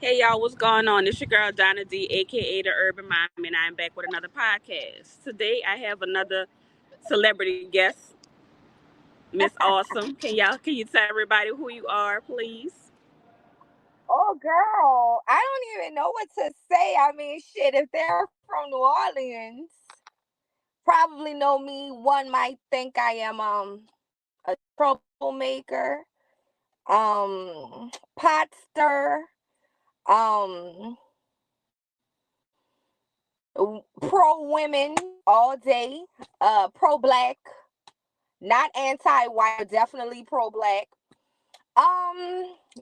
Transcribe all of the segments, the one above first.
Hey y'all, what's going on? It's your girl Donna D, aka the Urban Mom, and I'm back with another podcast. Today I have another celebrity guest, Miss Awesome. Can you tell everybody who you are, please? Oh, girl, I don't even know what to say. I mean, shit, if they're from New Orleans, probably know me. One might think I am a troublemaker, pot stir, um, pro women all day, pro black, not anti white, but definitely pro black.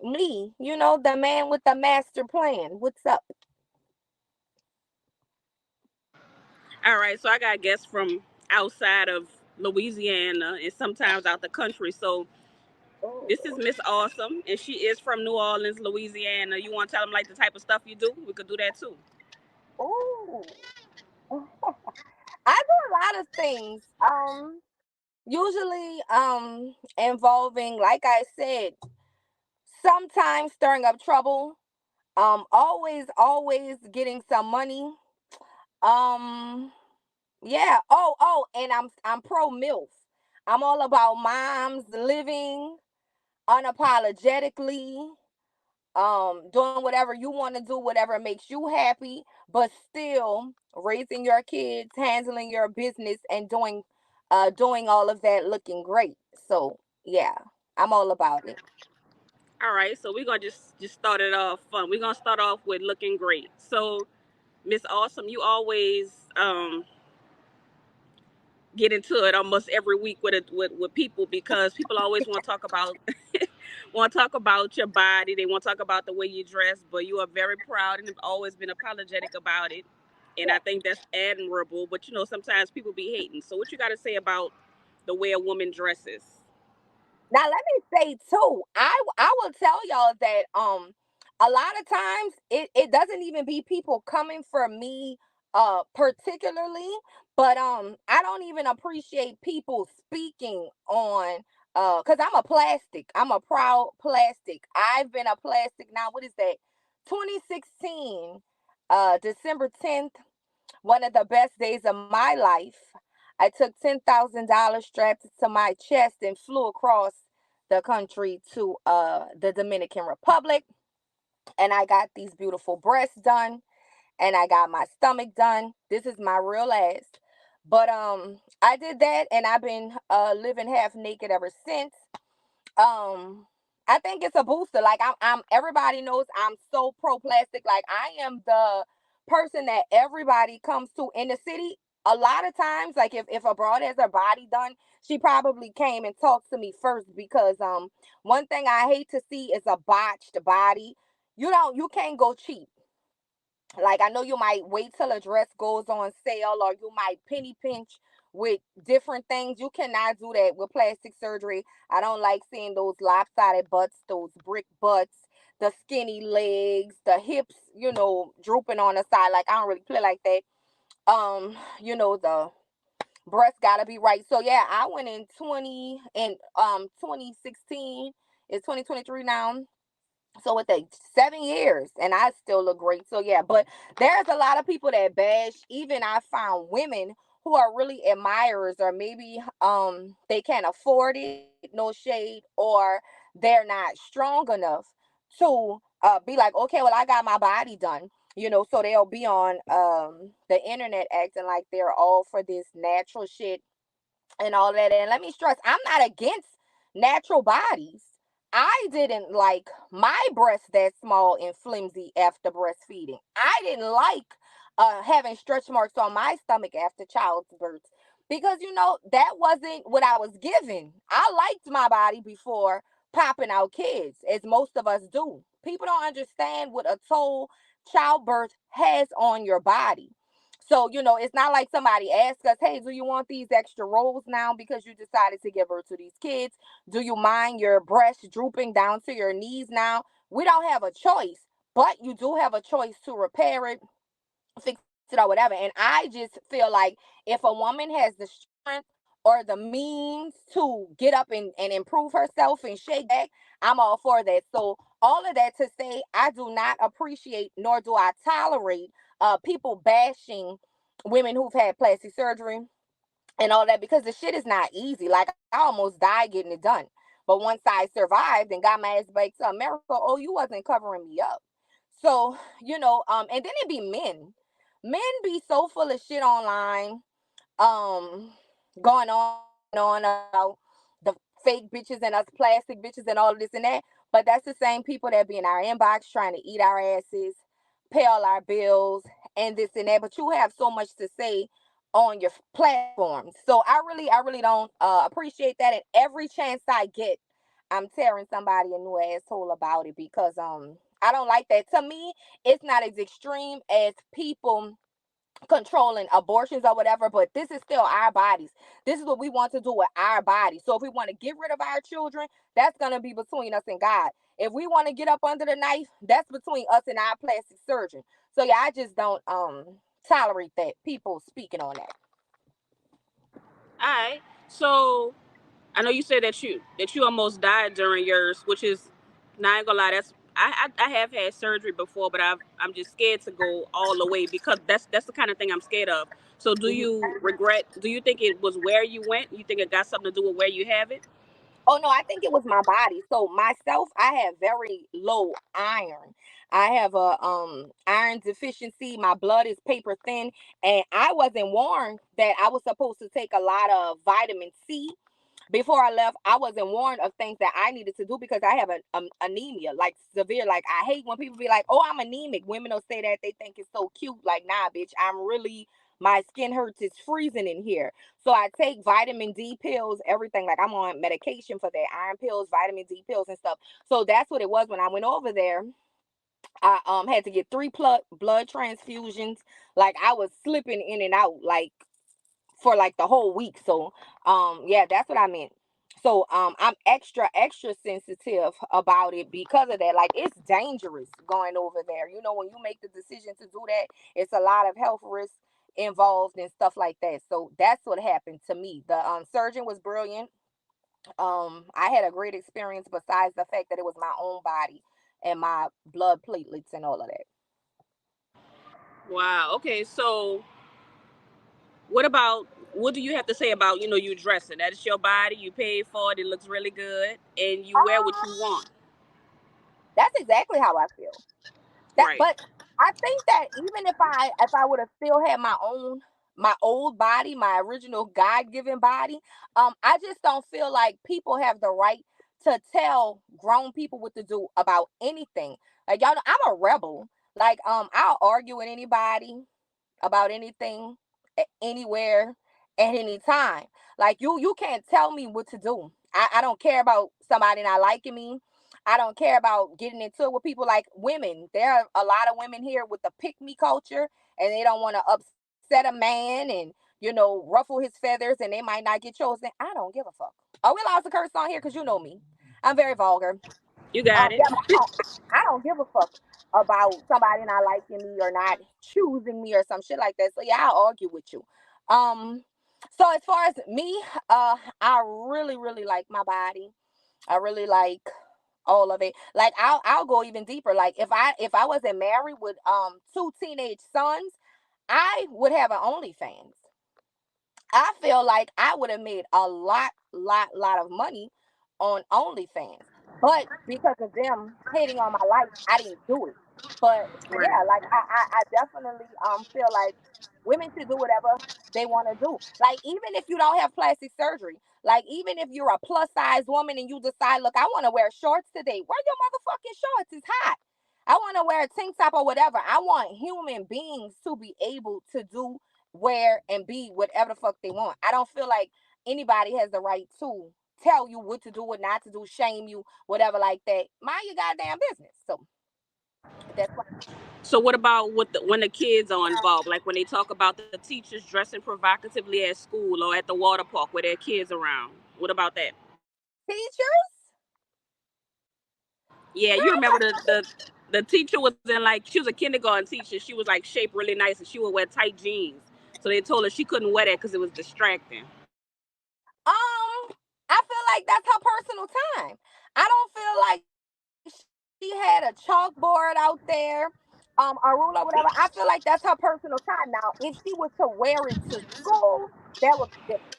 Me, the man with the master plan. What's up? All right, so I got guests from outside of Louisiana and sometimes out the country. So this is Miss Awesome, and she is from New Orleans, Louisiana. You want to tell them like the type of stuff you do? We could do that too. Oh, I do a lot of things. Usually, involving, like I said, sometimes stirring up trouble. Always getting some money. Um, yeah. And I'm pro MILF. I'm all about moms living unapologetically, doing whatever you want to do, whatever makes you happy, but still raising your kids, handling your business, and doing all of that looking great. So yeah, I'm all about it. All right, so we're gonna just start it off fun. We're gonna start off with looking great. So Miss Awesome, you always get into it almost every week with people because people always want to talk about want to talk about your body. They want to talk about the way you dress, but you are very proud and have always been apologetic about it. And I think that's admirable. But sometimes people be hating. So what you got to say about the way a woman dresses? Now let me say too, I will tell y'all that a lot of times it doesn't even be people coming for me particularly, but I don't even appreciate people speaking on cuz I'm a plastic. I'm a proud plastic. I've been a plastic now, what is that? 2016 December 10th, one of the best days of my life. I took $10,000 strapped to my chest and flew across the country to the Dominican Republic. And I got these beautiful breasts done and I got my stomach done. This is my real ass. But I did that and I've been living half naked ever since. Um I think it's a booster. Like I'm everybody knows I'm so pro plastic. Like I am the person that everybody comes to in the city. A lot of times, like if a broad has her body done, she probably came and talked to me first because one thing I hate to see is a botched body. You can't go cheap. Like I know you might wait till a dress goes on sale or you might penny pinch with different things. You cannot do that with plastic surgery. I don't like seeing those lopsided butts, those brick butts, the skinny legs, the hips, drooping on the side. Like I don't really play like that. The breast gotta be right. So yeah, I went in 2016. It's 2023 now, so with the 7 years and I still look great. So yeah, but there's a lot of people that bash. Even I found women who are really admirers, or maybe they can't afford it, no shade, or they're not strong enough to be like, okay, well, I got my body done. So they'll be on the internet acting like they're all for this natural shit and all that. And let me stress, I'm not against natural bodies. I didn't like my breasts that small and flimsy after breastfeeding. I didn't like having stretch marks on my stomach after childbirth because that wasn't what I was given. I liked my body before popping out kids, as most of us do. People don't understand what a toll childbirth has on your body. So, it's not like somebody asked us, hey, do you want these extra rolls now because you decided to give birth to these kids? Do you mind your breast drooping down to your knees now? We don't have a choice, but you do have a choice to repair it, fix it, or whatever. And I just feel like if a woman has the strength or the means to get up and improve herself and shake back, I'm all for that. So All of that to say, I do not appreciate nor do I tolerate people bashing women who've had plastic surgery and all that, because the shit is not easy. Like, I almost died getting it done. But once I survived and got my ass back to America, oh, you wasn't covering me up. So, and then it be men. Men be so full of shit online, um, going on about the fake bitches and us plastic bitches and all of this and that. But that's the same people that be in our inbox trying to eat our asses, pay all our bills, and this and that. But you have so much to say on your platforms. So I really don't appreciate that. And every chance I get, I'm tearing somebody a new asshole about it, because I don't like that. To me, it's not as extreme as people controlling abortions or whatever, but this is still our bodies. This is what we want to do with our bodies. So if we want to get rid of our children, that's going to be between us and God. If we want to get up under the knife, that's between us and our plastic surgeon. So yeah, I just don't tolerate that, people speaking on that. All right. So I know you said that you almost died during yours, which is, not gonna lie, that's I have had surgery before, but I'm just scared to go all the way, because that's the kind of thing I'm scared of. So do you regret? Do you think it was where you went? You think it got something to do with where you have it? Oh no, I think it was my body. So myself, I have very low iron. I have a iron deficiency. My blood is paper thin, and I wasn't warned that I was supposed to take a lot of vitamin C before I left. I wasn't warned of things that I needed to do because I have an anemia, like severe. Like, I hate when people be like, "Oh, I'm anemic." Women will say that, they think it's so cute. Like, nah, bitch, I'm really, my skin hurts. It's freezing in here. So I take vitamin D pills, everything. Like, I'm on medication for that, iron pills, vitamin D pills, and stuff. So that's what it was when I went over there. I had to get three blood transfusions. Like, I was slipping in and out, like, for like the whole week. So yeah, that's what I meant. So I'm extra sensitive about it because of that. Like, it's dangerous going over there. When you make the decision to do that, it's a lot of health risks involved and stuff like that. So that's what happened to me. The surgeon was brilliant. I had a great experience, besides the fact that it was my own body and my blood platelets and all of that. Wow. Okay. So what about, what do you have to say about, you dressing? That is your body. You paid for it. It looks really good, and you wear what you want. That's exactly how I feel. That, Right. but I think that even if I would have still had my old body, my original God given body, I just don't feel like people have the right to tell grown people what to do about anything. Like, y'all know, I'm a rebel. Like, I'll argue with anybody about anything, anywhere, at any time. Like, you can't tell me what to do. I don't care about somebody not liking me. I don't care about getting into it with people. Like, women. There are a lot of women here with the pick me culture, and they don't want to upset a man and, ruffle his feathers, and they might not get chosen. I don't give a fuck. Are we allowed to curse on here? Because you know me. I'm very vulgar. You got it. Yeah, but I don't give a fuck about somebody not liking me or not choosing me or some shit like that. So yeah, I'll argue with you. Um, so as far as me, I really like my body. I really like all of it. Like, I'll go even deeper. Like, if I wasn't married with two teenage sons, I would have an OnlyFans. I feel like I would have made a lot of money on OnlyFans. But because of them hating on my life, I didn't do it. But Right. yeah, like, I definitely feel like women should do whatever they want to do. Like, even if you don't have plastic surgery, like, even if you're a plus size woman and you decide, look, I want to wear shorts today, wear your motherfucking shorts. It's hot. I want to wear a tank top or whatever. I want human beings to be able to do, wear, and be whatever the fuck they want. I don't feel like anybody has the right to tell you what to do, what not to do, shame you, whatever like that. Mind your goddamn business. So that's what. So what about when the kids are involved? Like when they talk about the teachers dressing provocatively at school or at the water park where there are kids around. What about that? Teachers? Yeah, you Girl, remember the teacher was in, like, she was a kindergarten teacher. She was like shaped really nice and she would wear tight jeans. So they told her she couldn't wear that because it was distracting. I feel like that's her personal time. I don't feel like she had a chalkboard out there, a ruler, whatever. I feel like that's her personal time. Now, if she was to wear it to school, that would be different.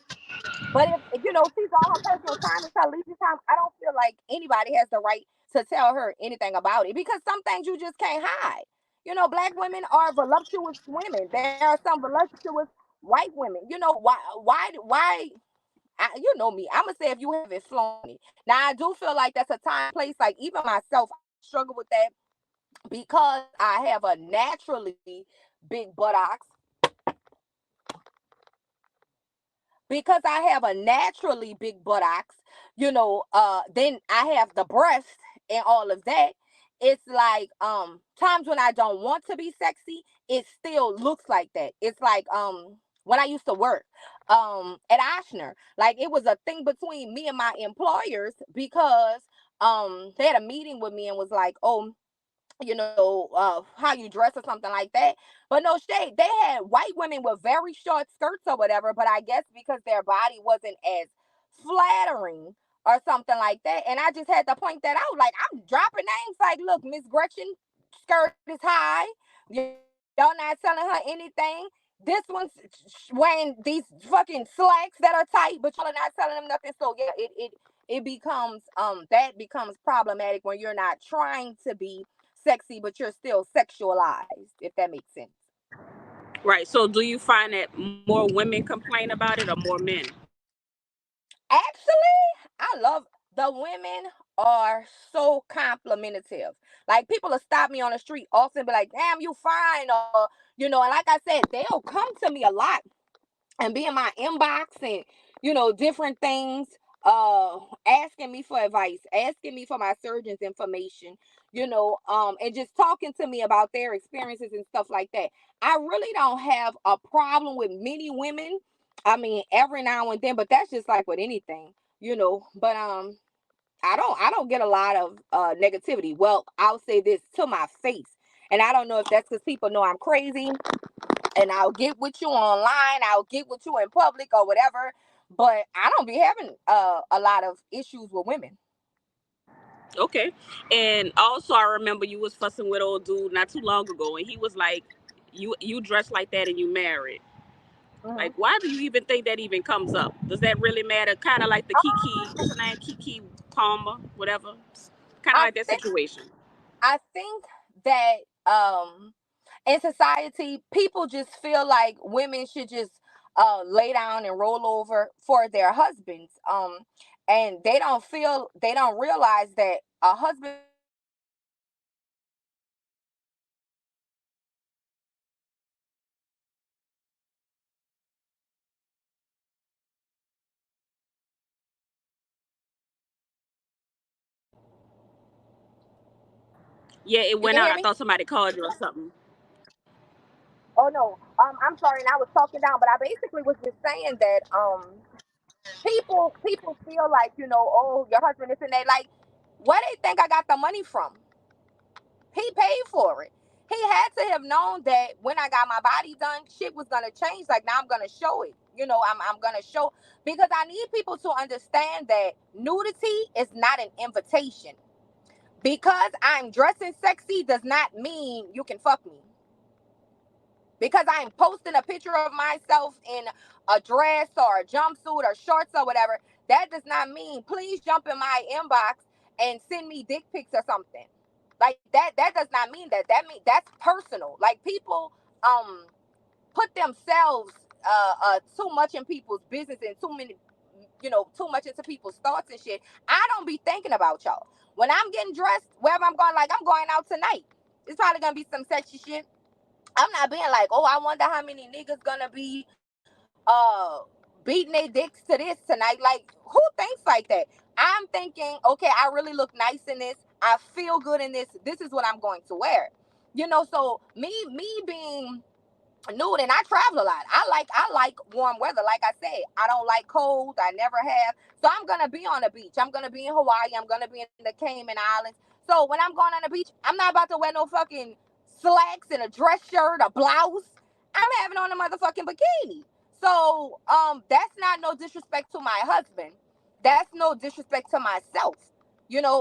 But if she's on her personal time, it's her leisure time. I don't feel like anybody has the right to tell her anything about it because some things you just can't hide. Black women are voluptuous women. There are some voluptuous white women. Why? You know me. I'm gonna say if you have it flown me. Now I do feel like that's a time place. Like even myself, I struggle with that because I have a naturally big buttocks because I have a naturally big buttocks, then I have the breast and all of that. It's like times when I don't want to be sexy, it still looks like that. It's like when I used to work at Oshner, like it was a thing between me and my employers because they had a meeting with me and was like, oh, how you dress or something like that. But no shade, they had white women with very short skirts or whatever, but I guess because their body wasn't as flattering or something like that. And I just had to point that out. Like I'm dropping names like, look, Miss Gretchen skirt is high. Y'all not telling her anything. This one's wearing these fucking slacks that are tight, but y'all are not telling them nothing. So yeah, it becomes that becomes problematic when you're not trying to be sexy, but you're still sexualized, if that makes sense. Right. So do you find that more women complain about it or more men? Actually, I love the women are so complimentary. Like people will stop me on the street often, be like, "Damn, you fine," or and like I said, they'll come to me a lot and be in my inbox and different things, asking me for advice, asking me for my surgeon's information, and just talking to me about their experiences and stuff like that. I really don't have a problem with many women. I mean, every now and then, but that's just like with anything, but I don't get a lot of negativity. Well, I'll say this to my face, and I don't know if that's because people know I'm crazy and I'll get with you online, I'll get with you in public or whatever. But I don't be having a lot of issues with women. Okay. And also, I remember you was fussing with old dude not too long ago, and he was like, "You dress like that and you married." Hmm. Like, why do you even think that even comes up? Does that really matter? Kind of like the Kiki, what's her name, Kiki Palmer, whatever. Kind of I like that think situation. I think that in society, people just feel like women should just lay down and roll over for their husbands. And they don't realize that a husband is not a slave. A husband is not a slave. A husband is not a slave. Yeah, it You went can out. hear I me? thought somebody called you or something. Oh no. I'm sorry, and I was talking down, but I basically was just saying that people feel like, oh, your husband is in there. Like, where they think I got the money from? He paid for it. He had to have known that when I got my body done, shit was gonna change. Like now I'm gonna show it. I'm gonna show because I need people to understand that nudity is not an invitation. Because I'm dressing sexy does not mean you can fuck me. Because I'm posting a picture of myself in a dress or a jumpsuit or shorts or whatever, that does not mean please jump in my inbox and send me dick pics or something. Like that does not mean that. That mean that's personal. Like people um put themselves too much in people's business and too much into people's thoughts and shit. I don't be thinking about y'all. When I'm getting dressed, wherever I'm going, like I'm going out tonight. It's probably gonna be some sexy shit. I'm not being like, oh, I wonder how many niggas gonna be beating their dicks to this tonight. Like, who thinks like that? I'm thinking, okay, I really look nice in this. I feel good in this. This is what I'm going to wear. So me being nude and I travel a lot. I like warm weather. Like I said, I don't like cold. I never have. So I'm gonna be on the beach. I'm gonna be in Hawaii. I'm gonna be in the Cayman Islands. So when I'm going on the beach, I'm not about to wear no fucking slacks and a dress shirt, a blouse. I'm having on a motherfucking bikini. So that's not no disrespect to my husband. That's no disrespect to myself.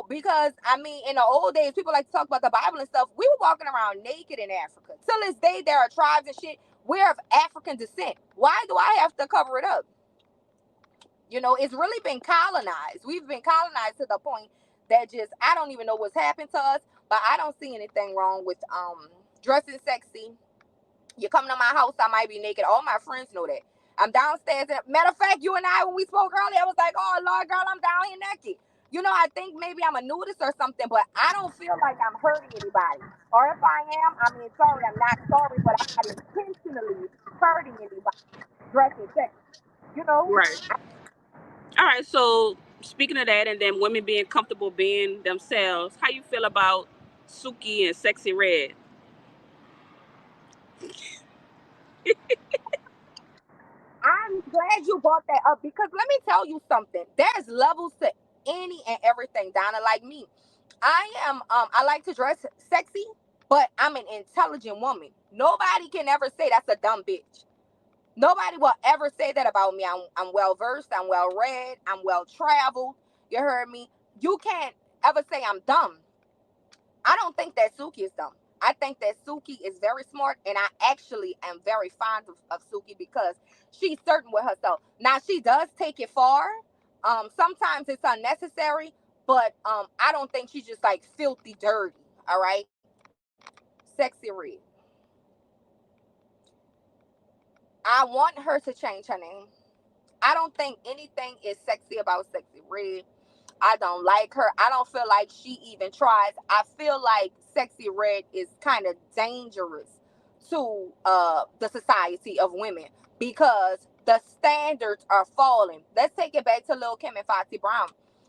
Because I mean, in the old days, people like to talk about the Bible and stuff. We were walking around naked in Africa. Till this day, there are tribes and shit. We're of African descent. Why do I have to cover it up? It's really been colonized. We've been colonized to the point that just I don't even know what's happened to us. But I don't see anything wrong with dressing sexy. You come to my house, I might be naked. All my friends know that. I'm downstairs. Matter of fact, you and I, when we spoke earlier, I was like, oh, Lord, girl, I'm down here naked. I think maybe I'm a nudist or something, but I don't feel like I'm hurting anybody. Or if I am, I mean, sorry, I'm not sorry, but I'm not intentionally hurting anybody dressing sexy. You know? Right. All right. So speaking of that, and then women being comfortable being themselves, how you feel about Suki and Sexy Red? I'm glad you brought that up because let me tell you something. There's levels to any and everything, Donna. Like me, I like to dress sexy, but I'm an intelligent woman. Nobody can ever say that's a dumb bitch. Nobody will ever say that about me. I'm well versed, I'm well read, I'm well traveled. You heard me? You can't ever say I'm dumb. I don't think that Suki is dumb. I think that Suki is very smart, and I actually am very fond of Suki because she's certain with herself. Now she does take it far. Sometimes it's unnecessary, but I don't think she's just like filthy dirty. All right, Sexy Red. I want her to change her name. I don't think anything is sexy about Sexy Red. I don't like her. I don't feel like she even tries. I feel like Sexy Red is kind of dangerous to the society of women because the standards are falling. Let's take it back to Lil Kim and Foxy Brown.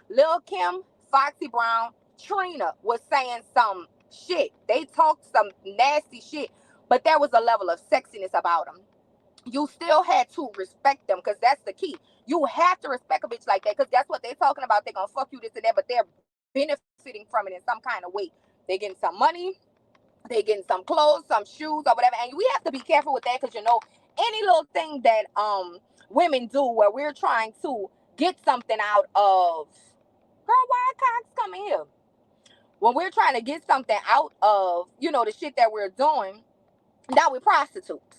Lil Kim, Foxy Brown, Trina was saying some shit. They talked some nasty shit, but there was a level of sexiness about them. You still had to respect them because that's the key. You have to respect a bitch like that because that's what they're talking about. They're gonna fuck you this and that, but they're benefiting from it in some kind of way. They're getting some money, they're getting some clothes, some shoes, or whatever. And we have to be careful with that because any little thing that women do where we're trying to get something out of girl, why cocks coming here? When we're trying to get something out of, the shit that we're doing, now we're prostitutes.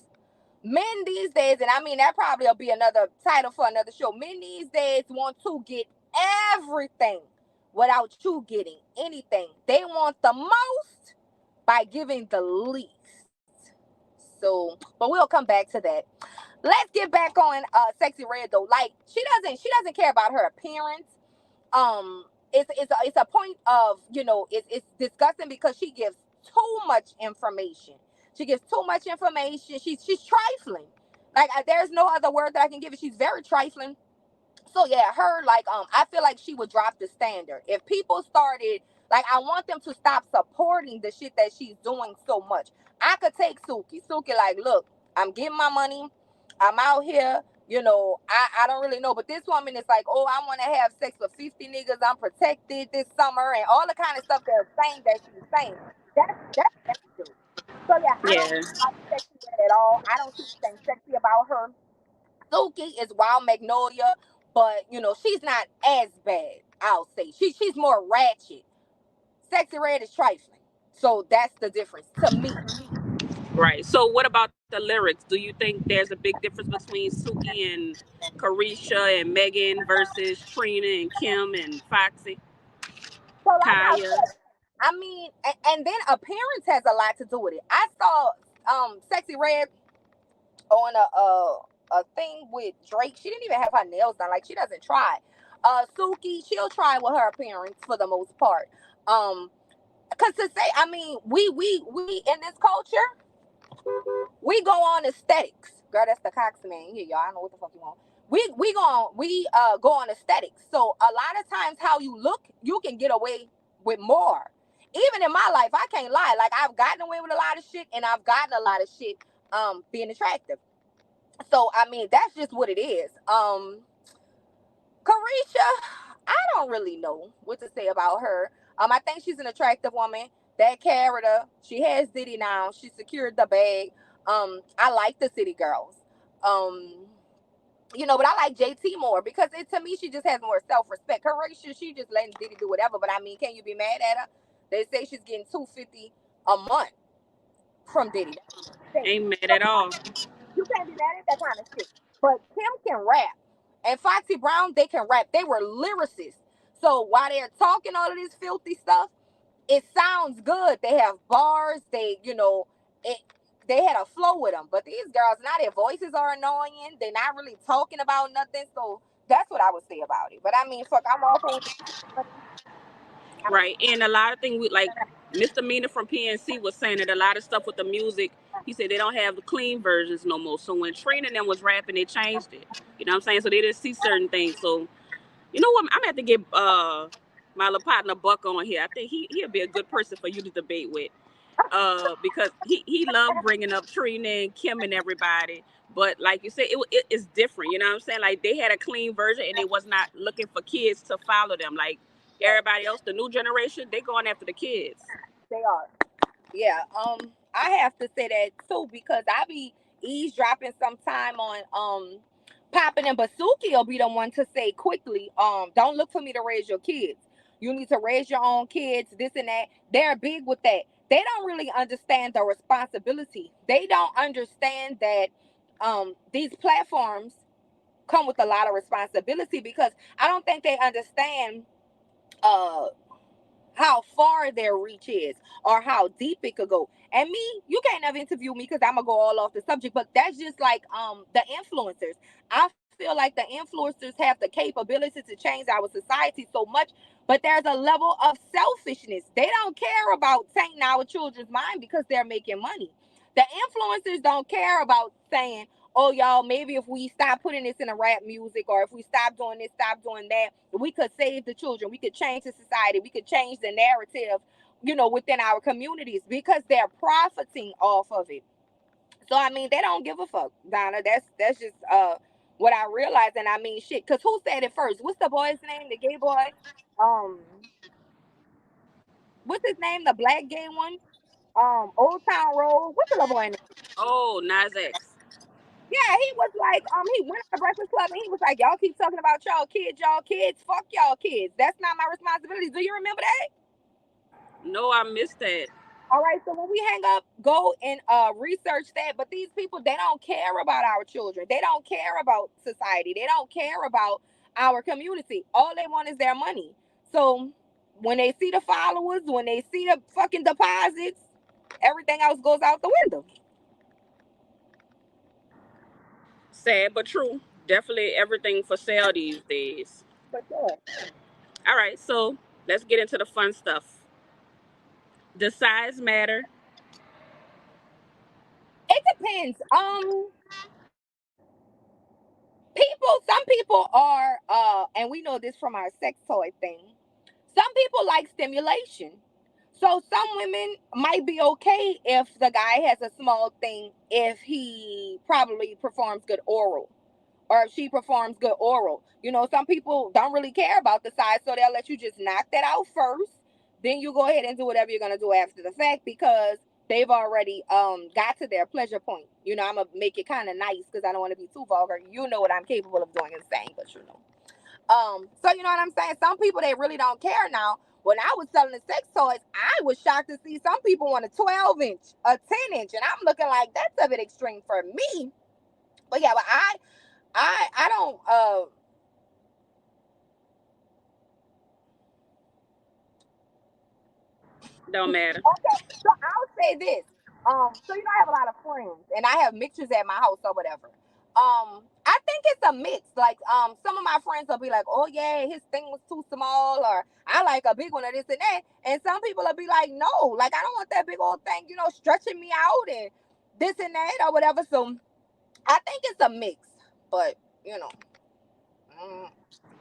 Men these days, and I mean that probably will be another title for another show. Men these days want to get everything without you getting anything. They want the most by giving the least. So, but we'll come back to that. Let's get back on Sexy Red though. Like she doesn't care about her appearance. It's a point of it's disgusting because she gives too much information. She gives too much information. She's trifling. Like there's no other word that I can give it. She's very trifling. So yeah, her like I feel like she would drop the standard if people started like I want them to stop supporting the shit that she's doing so much. I could take Suki. Suki like, look, I'm getting my money. I'm out here. I don't really know, but this woman is like, oh, I want to have sex with 50 niggas. I'm protected this summer and all the kind of stuff they're saying that she's saying. That's dangerous. So yeah, I don't Yeah. like sexy at all. I don't see anything sexy about her. Suki is Wild Magnolia, but she's not as bad. I'll say she's more ratchet. Sexy Red is trifling, so that's the difference to me. Right. So what about the lyrics? Do you think there's a big difference between Suki and Carisha and Megan versus Trina and Kim and Foxy, So like I Kaya? said, I mean, and then appearance has a lot to do with it. I saw Sexy Red on a thing with Drake. She didn't even have her nails done. Like she doesn't try. Suki, she'll try with her appearance for the most part. Um, Cause to say, I mean, we in this culture, we go on aesthetics. Girl, that's the Cox man here, y'all. I don't know what the fuck you want. We go on aesthetics. So a lot of times, how you look, you can get away with more. Even in my life, I can't lie. Like I've gotten away with a lot of shit, and I've gotten a lot of shit being attractive. So I mean, that's just what it is. Carisha, I don't really know what to say about her. I think she's an attractive woman. That character, she has Diddy now. She secured the bag. I like the City Girls. Um, But I like JT more because to me she just has more self respect. Her racial, she just letting Diddy do whatever. But I mean, can you be mad at her? They say she's getting $250 a month from Diddy. Ain't mad at all. You can't be mad at that kind of shit. But Kim can rap, and Foxy Brown, they can rap. They were lyricists. So while they're talking all of this filthy stuff, it sounds good. They have bars. It. They had a flow with them. But these girls, now their voices are annoying. They're not really talking about nothing. So that's what I would say about it. But I mean, fuck, I'm all for it. Right. And a lot of things we like Misdemeanor from PNC was saying that a lot of stuff with the music, he said they don't have the clean versions no more. So when Trina and them was rapping, they changed it. You know what I'm saying? So they didn't see certain things. So you know what? I'm gonna have to get my little partner Buck on here. I think he'll be a good person for you to debate with. Because he loved bringing up Trina and Kim and everybody. But like you said, it's different. You know what I'm saying? Like they had a clean version and they was not looking for kids to follow them. Like everybody else, the new generation, they going after the kids. They are. Yeah, I have to say that too because I be eavesdropping sometime on Poppin' and Basuki will be the one to say quickly, don't look for me to raise your kids. You need to raise your own kids, this and that. They're big with that. They don't really understand the responsibility. They don't understand that these platforms come with a lot of responsibility because I don't think they understand uh how far their reach is or how deep it could go. And me, you can't never interview me because I'm gonna go all off the subject, but that's just like the influencers. I feel like the influencers have the capability to change our society so much, but there's a level of selfishness. They don't care about tainting our children's mind because they're making money. The influencers don't care about saying, oh y'all, maybe if we stop putting this in a rap music or if we stop doing this, stop doing that, we could save the children, we could change the society, we could change the narrative, within our communities because they're profiting off of it. So I mean, they don't give a fuck, Donna. That's just what I realized. And I mean, shit, because who said it first? What's the boy's name? The gay boy? Um, what's his name? The black gay one? Old Town Road. What's the little boy name? Oh, Nas X. Yeah, he was like, he went to the Breakfast Club and he was like, y'all keep talking about y'all kids, fuck y'all kids. That's not my responsibility. Do you remember that? No, I missed that. All right, so when we hang up, go and research that. But these people, they don't care about our children. They don't care about society. They don't care about our community. All they want is their money. So when they see the followers, when they see the fucking deposits, everything else goes out the window. Sad but true. Definitely everything for sale these days. For sure. All right, so let's get into the fun stuff. Does size matter? It depends. Some people are, and we know this from our sex toy thing. Some people like stimulation. So some women might be okay if the guy has a small thing if he probably performs good oral or if she performs good oral. Some people don't really care about the size, so they'll let you just knock that out first. Then you go ahead and do whatever you're gonna do after the fact because they've already got to their pleasure point. I'm gonna make it kind of nice because I don't want to be too vulgar. You know what I'm capable of doing and saying, but you know. So you know what I'm saying? Some people they really don't care now. When I was selling the sex toys, I was shocked to see some people want a 12 inch, a 10 inch, and I'm looking like that's a bit extreme for me. But yeah, but I don't Don't matter. okay, so I'll say this. So I have a lot of friends and I have mixtures at my house or whatever. I think it's a mix. Like, some of my friends will be like, oh yeah, his thing was too small, or I like a big one or this and that. And some people will be like, no, like I don't want that big old thing, stretching me out and this and that or whatever. So I think it's a mix. But, you know. Mm,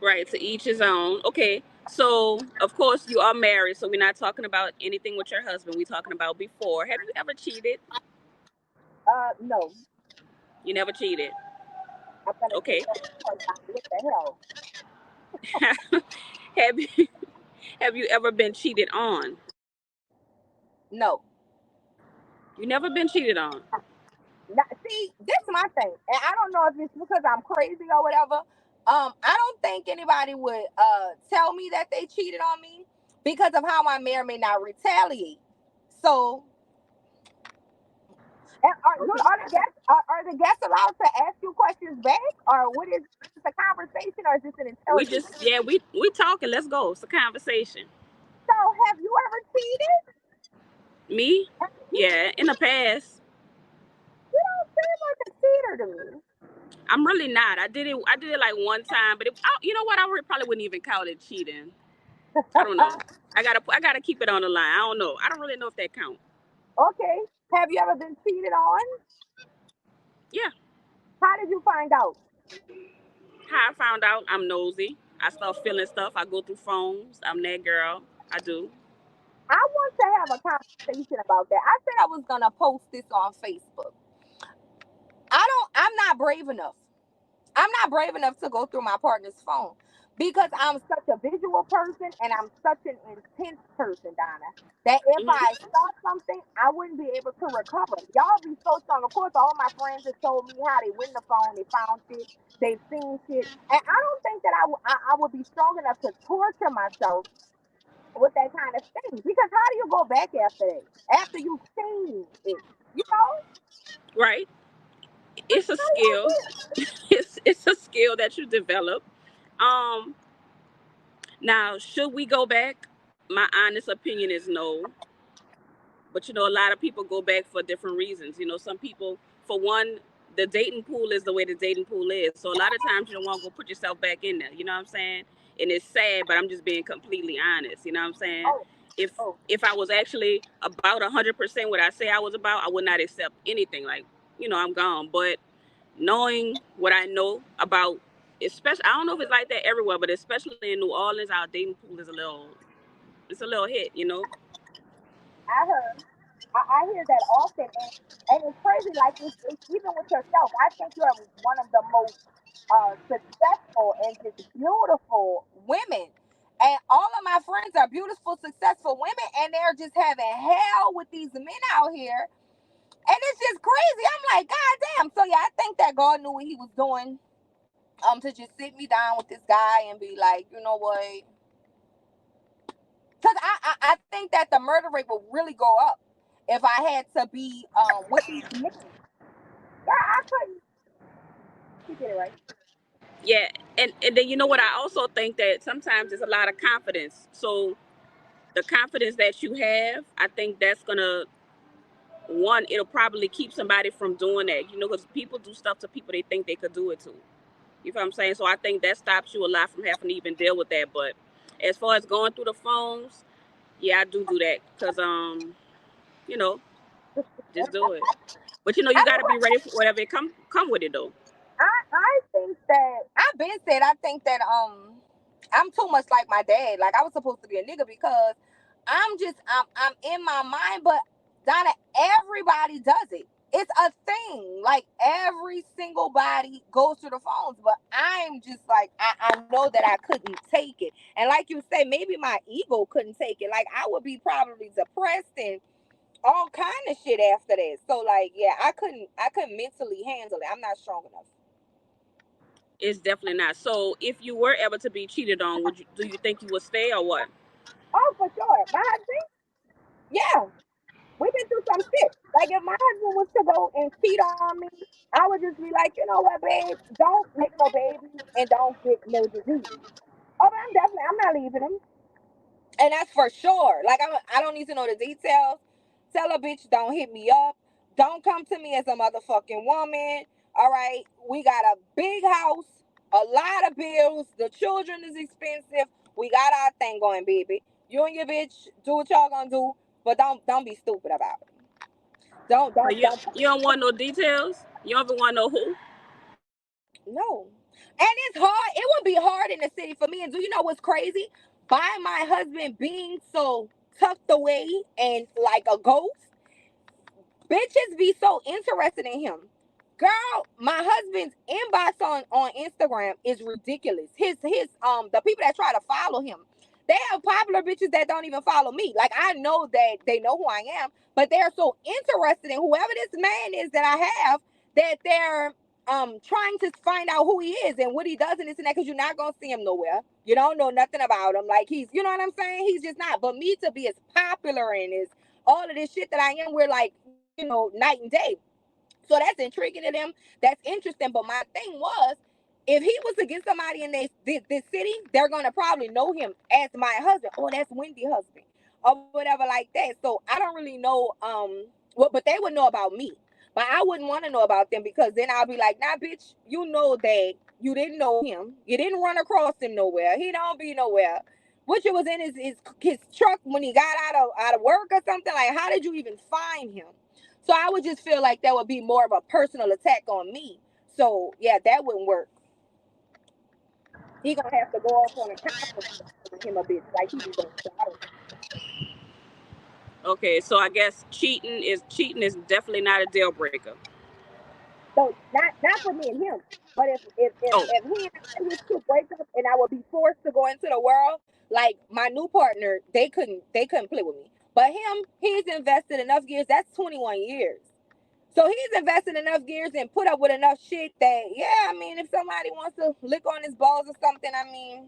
Right, to each his own. Okay, so of course you are married, so we're not talking about anything with your husband. We're talking about before. Have you ever cheated? no. You never cheated. I'm gonna say Okay. no because what the hell? have you have you ever been cheated on? No. You never been cheated on. Not, see, this is my thing, and I don't know if it's because I'm crazy or whatever. I don't think anybody would tell me that they cheated on me because of how I may or may not retaliate. So, and Okay. are the guests allowed to ask you questions back, or what is this a conversation, or is this an We intelligence? just yeah, we talking. Let's go. It's a conversation. So, have you ever cheated? Me? Yeah, in the past. You don't seem like a cheater to me. I'm really not. I did it like one time, but you know what? Probably wouldn't even call it cheating. I don't know. I gotta keep it on the line. I don't know. I don't really know if that count. Okay. Have you ever been cheated on? Yeah. How did you find out? How I found out, I'm nosy. I start feeling stuff. I go through phones. I'm that girl. I do. I want to have a conversation about that. I said I was gonna post this on Facebook. I'm not brave enough. I'm not brave enough to go through my partner's phone because I'm such a visual person and I'm such an intense person, Donna, that if I Hmm. saw something, I wouldn't be able to recover. Y'all be so strong. Of course, all my friends have told me how they win the phone, they found shit, they've seen shit. And I don't think that I would be strong enough to torture myself with that kind of thing. Because how do you go back after that? After you've seen it? You know? Right. How It's a y'all skill. do it? It's a skill that you develop. Um. Now, should we go back? My honest opinion is no. But you know, a lot of people go back for different reasons. You know, some people, for one, the dating pool is the way the dating pool is. So a lot of times you don't want to go put yourself back in there. You know what I'm saying? And it's sad, but I'm just being completely honest. You know what I'm saying? Oh, If oh. if I was actually about 100% what I say I was about, I would not accept anything. Like, you know, I'm gone. But knowing what I know about, especially, I don't know if it's like that everywhere, but especially in New Orleans, our dating pool is it's a little hit. You know? I heard. I hear that often, and it's crazy. Like it's even with yourself. I think you're one of the most successful and just beautiful women. And all of my friends are beautiful, successful women, and they're just having hell with these men out here. And it's just crazy. I'm like, God damn. So yeah, I think that God knew what He was doing. To just sit me down with this guy and be like, you know what? Because I think that the murder rate will really go up if I had to be with these men. Yeah, I couldn't. She did it right. Yeah, and then you know what? I also think that sometimes there's a lot of confidence. So the confidence that you have, I think that's gonna one. It'll probably keep somebody from doing that. You know, because people do stuff to people they think they could do it to. You know what I'm saying? So I think that stops you a lot from having to even deal with that. But as far as going through the phones, yeah, I do that because you know, just do it. But you know, I you got to mean, be ready for whatever it come with it though. I think that I've been said I think that I'm too much like my dad. Like I was supposed to be a nigga because I'm in my mind, but Donna, everybody does it. It's a thing. Like every single body goes to the phones, but I'm just like I know that I couldn't take it. And like you say, maybe my ego couldn't take it. Like I would be probably depressed and all kind of shit after that. So like yeah, I couldn't mentally handle it. I'm not strong enough. It's definitely not. So if you were ever to be cheated on, would you do you think you would stay or what? Oh, for sure. My husband, yeah, we've been through some shit. Like if my husband was to go and cheat on me, I would just be like, you know what, babe, don't make no babies and don't get no disease. Oh, but I'm not leaving him. And that's for sure. Like I don't need to know the details. Tell a bitch don't hit me up. Don't come to me as a motherfucking woman. All right. We got a big house, a lot of bills. The children is expensive. We got our thing going, baby. You and your bitch do what y'all gonna do, but don't be stupid about it. Don't So don't don't you don't want no details. You don't even want to know who. no. And it's hard. It would be hard in the city for me. And do you know what's crazy? By my husband being so tucked away and like a ghost, bitches be so interested in him. Girl, my husband's inbox on Instagram is ridiculous. The people that try to follow him, they have popular bitches that don't even follow me. Like I know that they know who I am, but they're so interested in whoever this man is that I have that they're trying to find out who he is and what he does and this and that, because you're not gonna see him nowhere. You don't know nothing about him. Like, he's, you know what I'm saying? He's just not. But me to be as popular and as all of this shit that I am, we're like, night and day. So that's intriguing to them. That's interesting. But my thing was, if he was to get somebody in this city, they're gonna probably know him as my husband. Oh, that's Wendy husband, or whatever like that. So I don't really know. What, but they would know about me. But I wouldn't want to know about them, because then I'll be like, nah, bitch, you know that you didn't know him. You didn't run across him nowhere. He don't be nowhere. Which it was in his truck when he got out of work or something. Like, how did you even find him? So I would just feel like that would be more of a personal attack on me. So yeah, that wouldn't work. He gonna have to go off on a conference on him a bit, like he be doing. So I don't. Okay, so I guess cheating is definitely not a deal breaker. So not for me and him, but Oh, if he and I was to break up and I would be forced to go into the world, like my new partner, they couldn't play with me. But him, he's invested enough years. That's 21 years. So he's invested enough years and put up with enough shit that, yeah, I mean, if somebody wants to lick on his balls or something, I mean,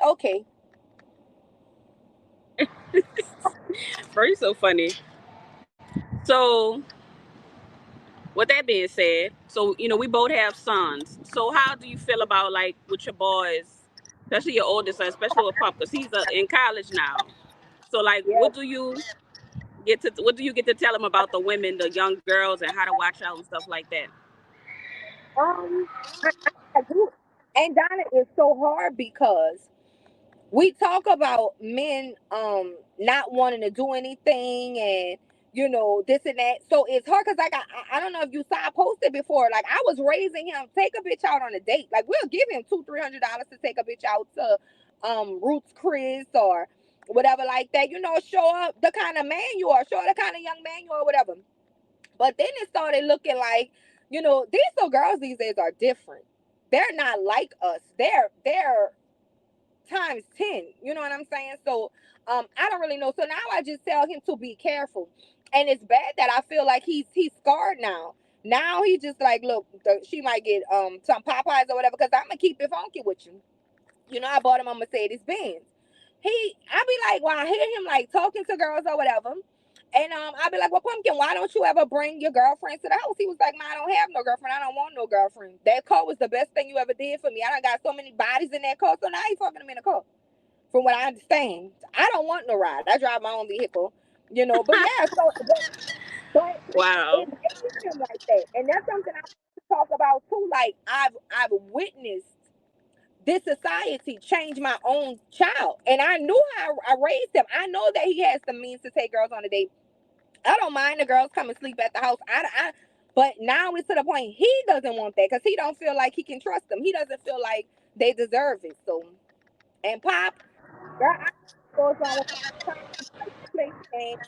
okay. bro, you so funny. So with that being said, so we both have sons. So how do you feel about, like, with your boys, especially your oldest son, especially with Pop, because he's in college now. So, like, Yeah. what do you get to tell him about the women, the young girls, and how to watch out and stuff like that? Um, I do. And Donna, is so hard because we talk about men not wanting to do anything, and this and that. So it's hard because, like, I don't know if you saw, I posted before, like, I was raising him, take a bitch out on a date. Like, we'll give him $200-$300 to take a bitch out to Roots Chris or whatever like that. Show up the kind of man you are, show the kind of young man you are, whatever. But then it started looking like, these little girls these days are different. They're not like us. They're times 10. You know what I'm saying? So I don't really know. So now I just tell him to be careful. And it's bad that I feel like he's scarred now. Now he just like, look, she might get some Popeyes or whatever, because I'm gonna keep it funky with you. I bought him a Mercedes Benz. I be like, when I hear him like talking to girls or whatever, and I be like, well, Pumpkin, why don't you ever bring your girlfriend to the house? He was like, man, I don't have no girlfriend. I don't want no girlfriend. That car was the best thing you ever did for me. I done got so many bodies in that car, so now he's fucking them in the car. From what I understand, I don't want no ride. I drive my own vehicle, But yeah, but Wow. it made him like that, and that's something I want to talk about too. Like, I've witnessed this society change my own child. And I knew how I raised him. I know that he has the means to take girls on a date. I don't mind the girls come and sleep at the house. But now it's to the point he doesn't want that, because he don't feel like he can trust them. He doesn't feel like they deserve it. So, and Pop, girl, I goes on with all the time. Like, he plays games.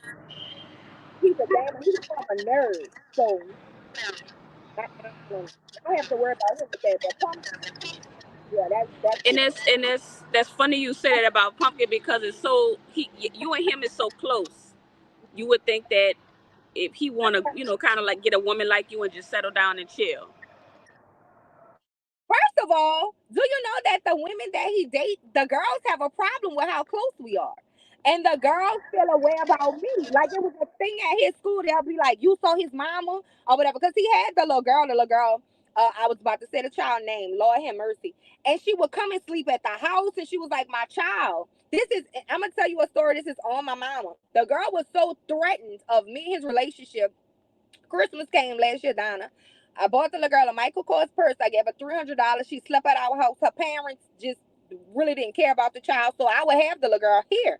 He's a gamer. He's from a nerd. So I don't have to worry about him with that. But Pop, yeah, that's And that's funny you say that about Pumpkin, because it's so you and him is so close. You would think that if he want to, kind of like get a woman like you and just settle down and chill. First of all, do you know that the women that he dates, the girls have a problem with how close we are? And the girls feel a way about me. Like, it was a thing at his school. They'll be like, you saw his mama or whatever. Because he had the little girl, I was about to say the child name, Lord have mercy. And she would come and sleep at the house, and she was like, my child. I'm going to tell you a story. This is on my mama. The girl was so threatened of me and his relationship. Christmas came last year, Donna. I bought the little girl a Michael Kors purse. I gave her $300. She slept at our house. Her parents just really didn't care about the child, so I would have the little girl here.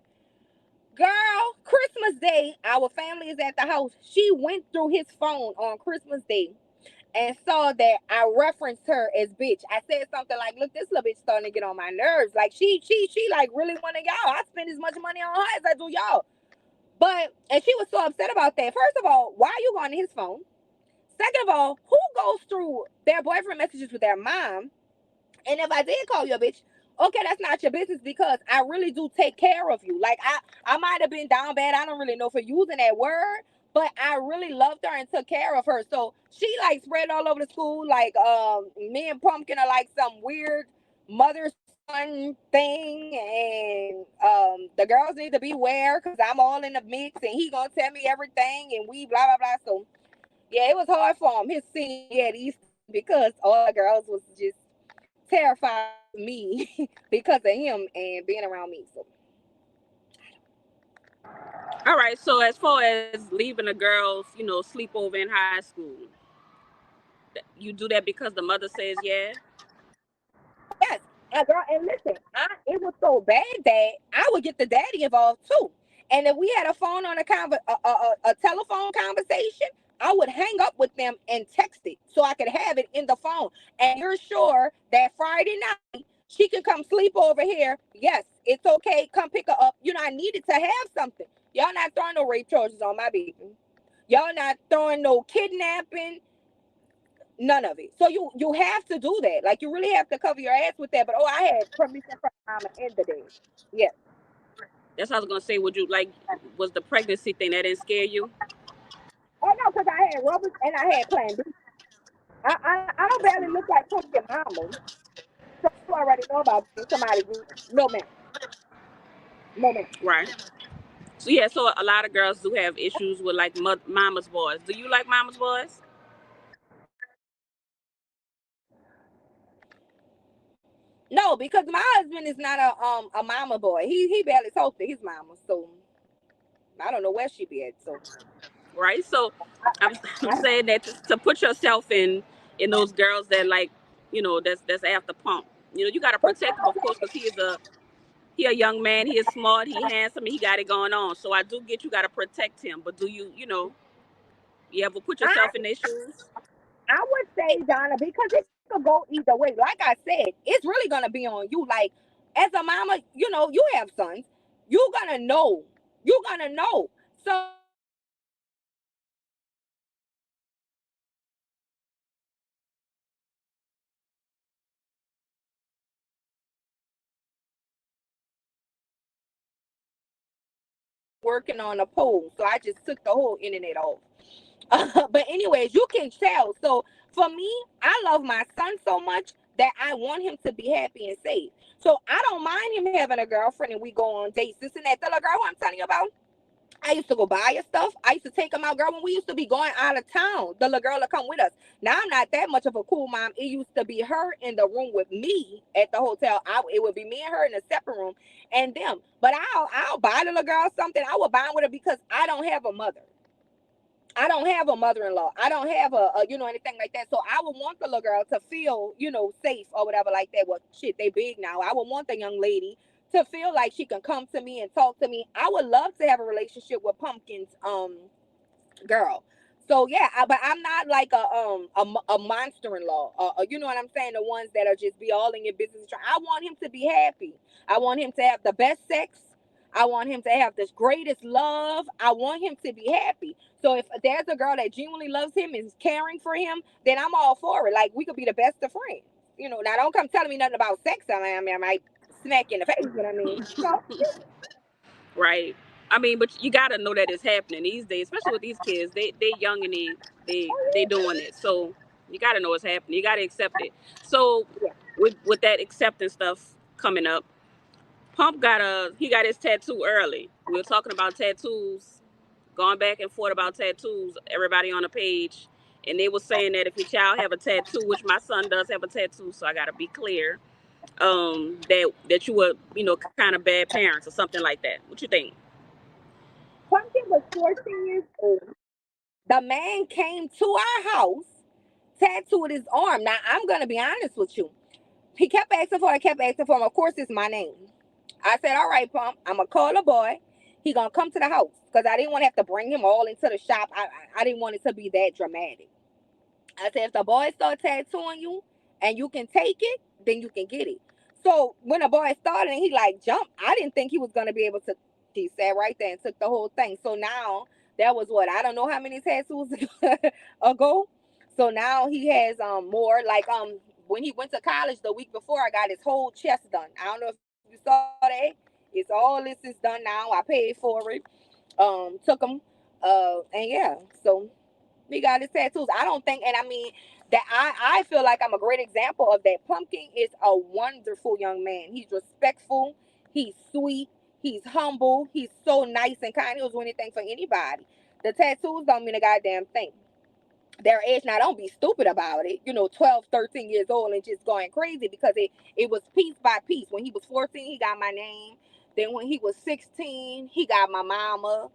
Girl, Christmas Day, our family is at the house. She went through his phone on Christmas Day and saw that I referenced her as bitch. I said something like, "Look, this little bitch starting to get on my nerves. Like, she like really one of y'all. I spend as much money on her as I do y'all." And she was so upset about that. First of all, why are you going to his phone? Second of all, who goes through their boyfriend messages with their mom? And if I did call you a bitch, okay, that's not your business, because I really do take care of you. Like, I might have been down bad. I don't really know for using that word, but I really loved her and took care of her. So she like spread all over the school. Like me and Pumpkin are like some weird mother son thing, and the girls need to beware because I'm all in the mix, and he gonna tell me everything, and we blah blah blah. So yeah, it was hard for him his senior year at East because all the girls was just terrified of me because of him and being around me. So All right. So as far as leaving the girls, sleep over in high school, you do that because the mother says yeah. yes, girl, and listen, it was so bad that I would get the daddy involved too. And if we had a phone on a telephone conversation, I would hang up with them and text it so I could have it in the phone. And you're sure that Friday night she can come sleep over here? Yes, it's okay. Come pick her up. I needed to have something. Y'all not throwing no rape charges on my baby. Y'all not throwing no kidnapping, none of it. So you have to do that. Like you really have to cover your ass with that. But I had permission from mama in the day. Yeah. That's what I was gonna say. Would you like? Was the pregnancy thing that didn't scare you? Oh no, because I had rubbers and I had Plan B. I don't barely look like pumpkin mama, so you already know about being somebody. No man, no man. Right. So yeah. So a lot of girls do have issues with like mama's boys. Do you like mama's boys? No, because my husband is not a mama boy. He barely talks to his mama, so I don't know where she be at. So Right. So I'm I'm I, saying that to put yourself in those girls that like that's after pump. You got to protect him, of course, because he a young man. He is smart. He handsome. And he got it going on. So I do get you got to protect him. But do you ever put I yourself in their shoes? I would say, Donna, because it could go either way. Like I said, it's really gonna be on you. Like as a mama, you have sons. You're gonna know. You're gonna know. So working on a poll, so I just took the whole internet off. But anyways, you can tell. So for me, I love my son so much that I want him to be happy and safe. So I don't mind him having a girlfriend and we go on dates. This and that. The little girl who I'm telling you about, I used to go buy her stuff. I used to take them out, girl. When we used to be going out of town, the little girl would come with us. Now I'm not that much of a cool mom. It used to be her in the room with me at the hotel. It would be me and her in a separate room, and them. But I'll buy the little girl something. I would buy with her because I don't have a mother. I don't have a mother-in-law. I don't have anything like that. So I would want the little girl to feel, safe or whatever like that. Well, shit, they big now. I would want the young lady to feel like she can come to me and talk to me. I would love to have a relationship with Pumpkin's girl. So yeah, but I'm not like a monster-in-law. You know what I'm saying? The ones that are just be all in your business. I want him to be happy. I want him to have the best sex. I want him to have the greatest love. I want him to be happy. So if there's a girl that genuinely loves him and is caring for him, then I'm all for it. Like we could be the best of friends. Now don't come telling me nothing about sex. I might smack you in the face. What I mean, Right. I mean, but you got to know that it's happening these days, especially with these kids. They young and they doing it. So you got to know it's happening. You got to accept it. So yeah. with that acceptance stuff coming up, he got his tattoo early. We were talking about tattoos, going back and forth about tattoos. Everybody on the page, and they were saying that if your child have a tattoo, which my son does have a tattoo, so I got to be clear, that you were kind of bad parents or something like that. What you think? Pumpkin was 14 years old. The man came to our house, tattooed his arm. Now, I'm going to be honest with you. He kept asking for it, kept asking for him. Of course, it's my name. I said, all right, Pump, I'm going to call the boy. He going to come to the house because I didn't want to have to bring him all into the shop. I didn't want it to be that dramatic. I said, if the boy start tattooing you and you can take it, then you can get it. So when the boy started and he like jumped, I didn't think he was gonna be able to. He sat right there and took the whole thing. So now that was what, I don't know how many tattoos ago. So now he has more like when he went to college the week before, I got his whole chest done. I don't know if you saw that. It's all this is done now. I paid for it. Took him And yeah, so we got his tattoos. I don't think, and I mean that I feel like I'm a great example of that. Pumpkin is a wonderful young man. He's respectful. He's sweet. He's humble. He's so nice and kind. He'll do anything for anybody. The tattoos don't mean a goddamn thing. Their age. Now, don't be stupid about it. 12, 13 years old and just going crazy, because it was piece by piece. When he was 14, he got my name. Then when he was 16, he got my mama.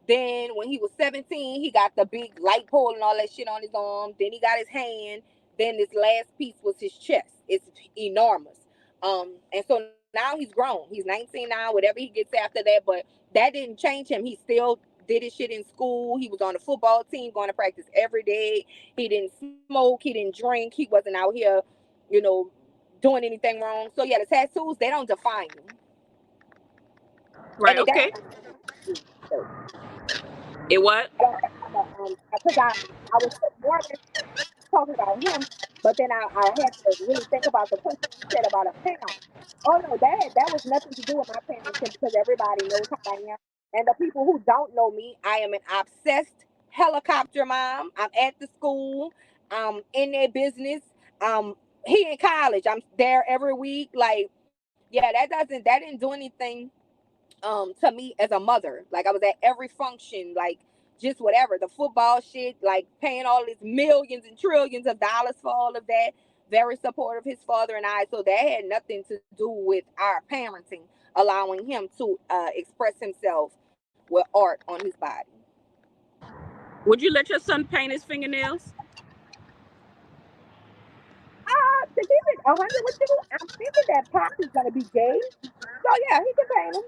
Then when he was 17, he got the big light pole and all that shit on his arm. Then he got his hand. Then this last piece was his chest. It's enormous. And so now he's grown. He's 19 now, whatever he gets after that. But that didn't change him. He still did his shit in school. He was on the football team, going to practice every day. He didn't smoke. He didn't drink. He wasn't out here, you know, doing anything wrong. So yeah, the tattoos, they don't define you, Right. and it Okay. definitely don't define you. It what? I don't think I'm a, because I was more or less talking about him, but then I had to really think about the question you said about a parent. Oh no, that was nothing to do with my parenting, because everybody knows how I am. And the people who don't know me, I am an obsessed helicopter mom. I'm at the school. I'm in their business. He in college. I'm there every week. Like, yeah, that didn't do anything to me as a mother. Like, I was at every function, like just whatever, the football shit, like paying all these millions and trillions of dollars for all of that. Very supportive, his father and I. So that had nothing to do with our parenting, allowing him to express himself with art on his body. Would you let your son paint his fingernails? To keep it 100 with you, I'm thinking that Pop is gonna be gay. So yeah, he can paint them.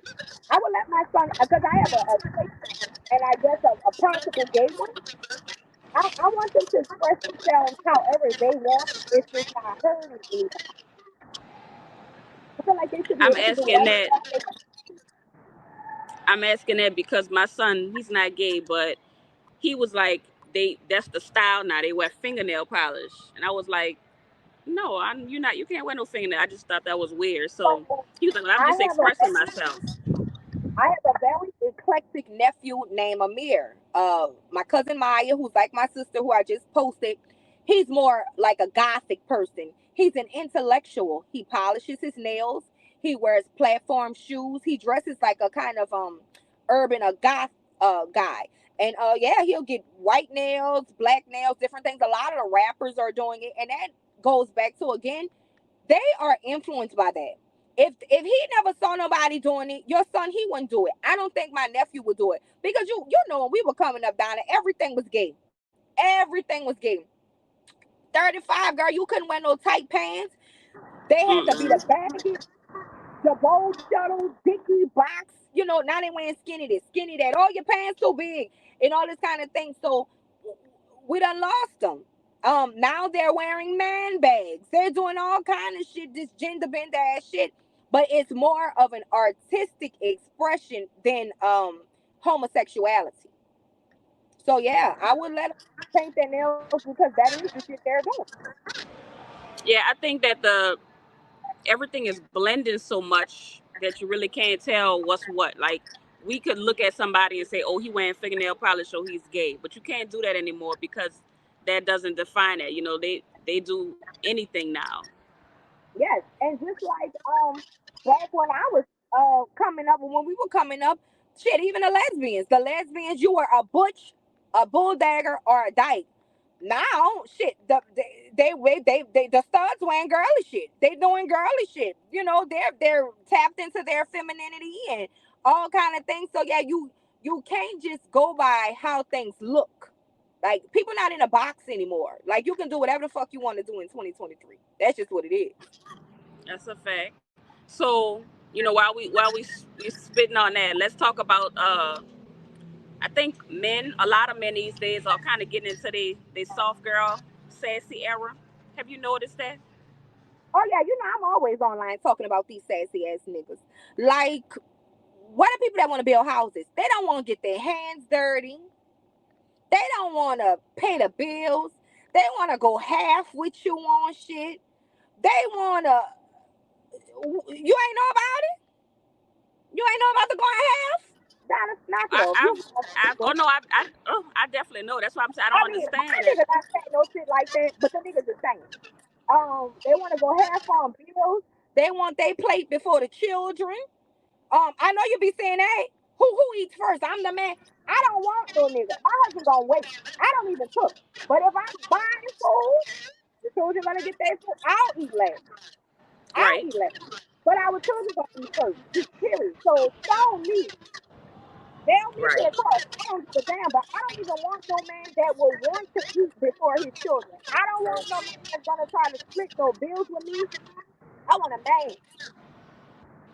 I would let my son, because I have a straight son and I guess a possible gay one. I want them to express themselves however they want, if it's not hurting anybody. I feel like they should be I'm able to do asking whatever the that. fuck they want. I'm asking that because my son, he's not gay, but he was like, that's the style now. They wear fingernail polish, and I was like, no, you're not. You can't wear no fingernail. I just thought that was weird. So But he was like, well, I'm I just have a expressing myself. I have a very eclectic nephew named Amir. My cousin Maya, who's like my sister, who I just posted, he's more like a gothic person. He's an intellectual. He polishes his nails. He wears platform shoes. He dresses like a kind of urban a goth guy. And yeah, he'll get white nails, black nails, different things. A lot of the rappers are doing it, and that goes back to, again, they are influenced by that. If he never saw nobody doing it, your son, he wouldn't do it. I don't think my nephew would do it, because you know when we were coming up, Donna, everything was gay. Everything was gay. 35, girl, you couldn't wear no tight pants. They had to be the Mm-mm. baggy, the bold shuttle, dicky box. Now they wearing skinny this, skinny that. Oh, your pants too big, and all this kind of thing. So we done lost them. Now they're wearing man bags. They're doing all kind of shit, this gender bend ass shit. But it's more of an artistic expression than homosexuality. So yeah, I would let them paint their nails, because that is the shit they're doing. Yeah, I think that the everything is blending so much that you really can't tell what's what. Like, we could look at somebody and say, "Oh, he wearing fingernail polish, so he's gay," but you can't do that anymore because that doesn't define it. They do anything now. Yes, and just like back when I was coming up, when we were coming up, shit, even the lesbians, you were a butch, a bulldagger, or a dyke. Now, shit, the studs wearing girly shit. They doing girly shit. They're tapped into their femininity and all kind of things. So yeah, you can't just go by how things look. Like, people not in a box anymore. Like, you can do whatever the fuck you want to do in 2023. That's just what it is. That's a fact. So, while we spitting on that, let's talk about. I think a lot of men these days are kind of getting into the soft girl, sassy era. Have you noticed that? Oh yeah, I'm always online talking about these sassy ass niggas. Like, what are people that want to build houses? They don't want to get their hands dirty. They don't want to pay the bills. They want to go half with you on shit. They want to. You ain't know about it. You ain't know about the going half. Donna, knock it I, off. You I've, wrong, oh sister. no, I definitely know. That's why I'm saying I I don't mean, my understand it. niggas not saying no shit like that, but the niggas is saying. They want to go half on bills. They want they plate before the children. I know you be saying, hey, who eats first? I'm the man. I don't want no nigga. My husband gonna wait. I don't even cook. But if I'm buying food, the children gonna get their food. I'll eat last. I'll Right, eat last. But our children gonna eat first. Period. So show me. They'll meet to right. the cross. I don't give a damn, but I don't even want no man that will want to eat before his children. I don't want no man that's gonna try to split no bills with me. I want a man.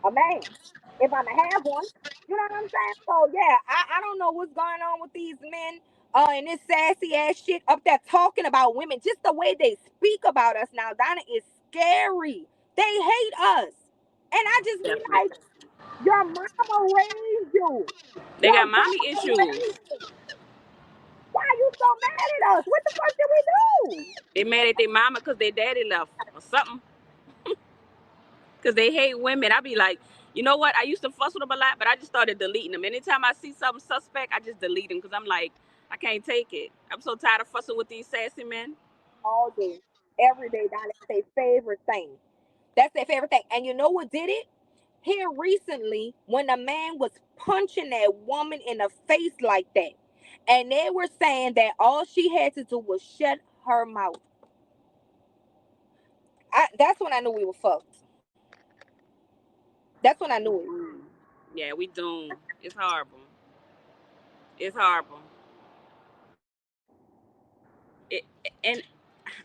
A man. If I'm gonna have one. You know what I'm saying? So yeah, I don't know what's going on with these men and this sassy ass shit up there talking about women. Just the way they speak about us now, Donna, is scary. They hate us. And I just be Definitely. like, your mama raised you. They Your got mommy grandma issues. raised you. Why are you so mad at us? What the fuck did we do? They mad at their mama because their daddy left or something. Because they hate women. I be like, you know what? I used to fuss with them a lot, but I just started deleting them. Anytime I see something suspect, I just delete them because I'm like, I can't take it. I'm so tired of fussing with these sassy men. All day, every day, Donna. That's their favorite thing. That's their favorite thing. And you know what did it? Here recently, when a man was punching that woman in the face like that, and they were saying that all she had to do was shut her mouth. That's when I knew we were fucked. That's when I knew it. Mm-mm. Yeah, we doomed. It's horrible. It's horrible. It, and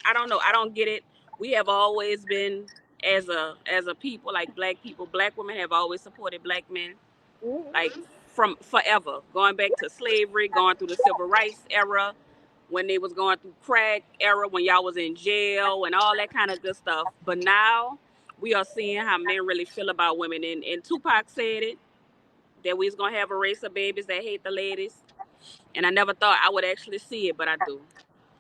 I don't know. I don't get it. We have always been as a people, like black people. Black women have always supported black men, like Mm-hmm. from forever, going back to slavery, going through the civil rights era, when they was going through crack era, when y'all was in jail and all that kind of good stuff. But now we are seeing how men really feel about women. And Tupac said it, that we was gonna have a race of babies that hate the ladies. And I never thought I would actually see it, but I do.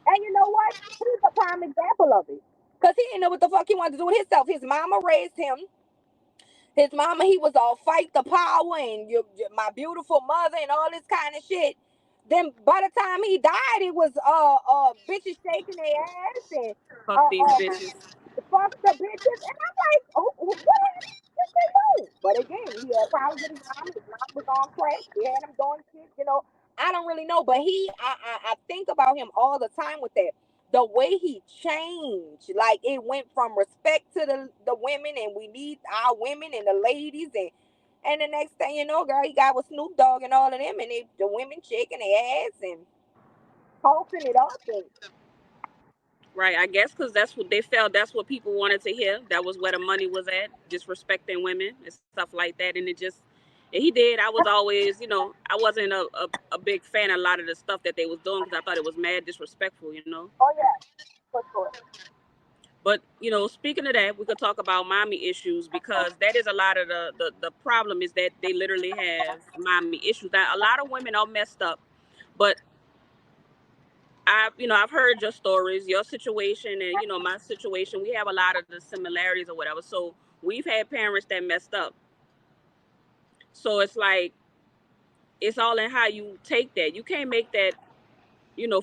And you know what? He's a prime example of it. Because he didn't know what the fuck he wanted to do with himself. His mama raised him. His mama, he was all fight the power and my beautiful mother and all this kind of shit. Then by the time he died, it was bitches shaking their ass and Fuck uh these uh bitches. fuck the bitches. And I'm like, oh, what happened? What they do? But again, he had problems with his mom. His mom was on crack. He had him doing shit. I don't really know, but I think about him all the time with that. The way he changed, like it went from respect to the women, and we need our women and the ladies, and the next thing you know, girl, he got with Snoop Dogg and all of them, and the women shaking their ass and posting it up, and Right, I guess because that's what they felt. That's what people wanted to hear. That was where the money was at, disrespecting women and stuff like that. And it just, and he did. I was always, I wasn't a big fan of a lot of the stuff that they was doing because I thought it was mad disrespectful. oh yeah, for sure. But speaking of that, we could talk about mommy issues because that is a lot of the problem is that they literally have mommy issues. Now, a lot of women are messed up, but I've heard your stories, your situation, and my situation. We have a lot of the similarities or whatever. So we've had parents that messed up. So it's like it's all in how you take that. You can't make that